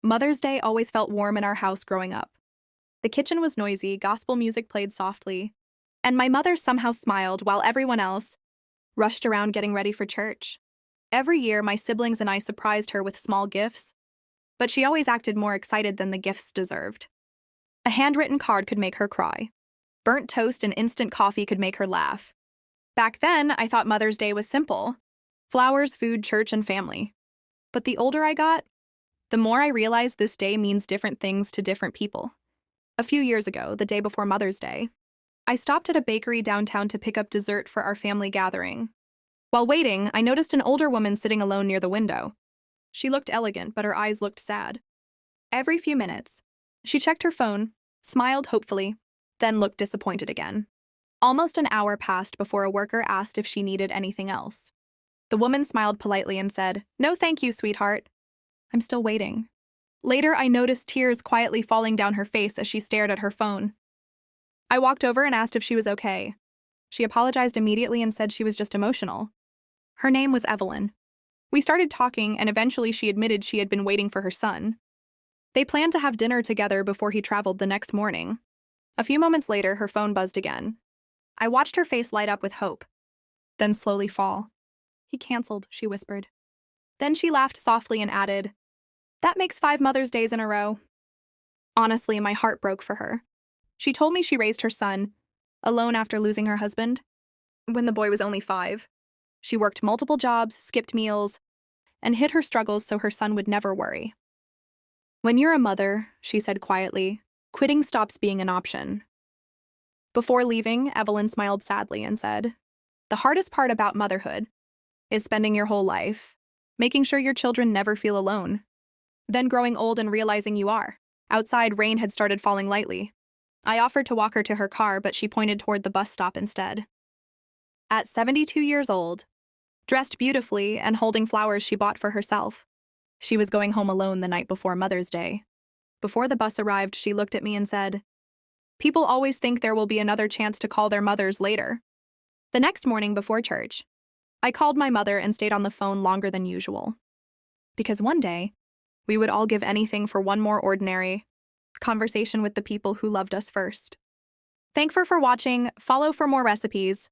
Mother's Day always felt warm in our house growing up. The kitchen was noisy, gospel music played softly, and my mother somehow smiled while everyone else rushed around getting ready for church. Every year, my siblings and I surprised her with small gifts, but she always acted more excited than the gifts deserved. A handwritten card could make her cry. Burnt toast and instant coffee could make her laugh. Back then, I thought Mother's Day was simple: flowers, food, church, and family. But the older I got, the more I realized this day means different things to different people. A few years ago, the day before Mother's Day, I stopped at a bakery downtown to pick up dessert for our family gathering. While waiting, I noticed an older woman sitting alone near the window. She looked elegant, but her eyes looked sad. Every few minutes, she checked her phone, smiled hopefully, then looked disappointed again. Almost an hour passed before a worker asked if she needed anything else. The woman smiled politely and said, "No, thank you, sweetheart. I'm still waiting." Later, I noticed tears quietly falling down her face as she stared at her phone. I walked over and asked if she was okay. She apologized immediately and said she was just emotional. Her name was Evelyn. We started talking, and eventually she admitted she had been waiting for her son. They planned to have dinner together before he traveled the next morning. A few moments later, her phone buzzed again. I watched her face light up with hope, then slowly fall. "He canceled," she whispered. Then she laughed softly and added, "That makes 5 Mother's Days in a row." Honestly, my heart broke for her. She told me she raised her son alone after losing her husband when the boy was only 5. She worked multiple jobs, skipped meals, and hid her struggles so her son would never worry. "When you're a mother," she said quietly, "quitting stops being an option." Before leaving, Evelyn smiled sadly and said, "The hardest part about motherhood is spending your whole life making sure your children never feel alone. Then growing old and realizing you are." Outside, rain had started falling lightly. I offered to walk her to her car, but she pointed toward the bus stop instead. At 72 years old, dressed beautifully and holding flowers she bought for herself, she was going home alone the night before Mother's Day. Before the bus arrived, she looked at me and said, "People always think there will be another chance to call their mothers later." The next morning before church, I called my mother and stayed on the phone longer than usual. Because one day, we would all give anything for one more ordinary conversation with the people who loved us first. Thank you for watching. Follow for more recipes.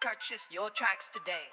Purchase your tracks today.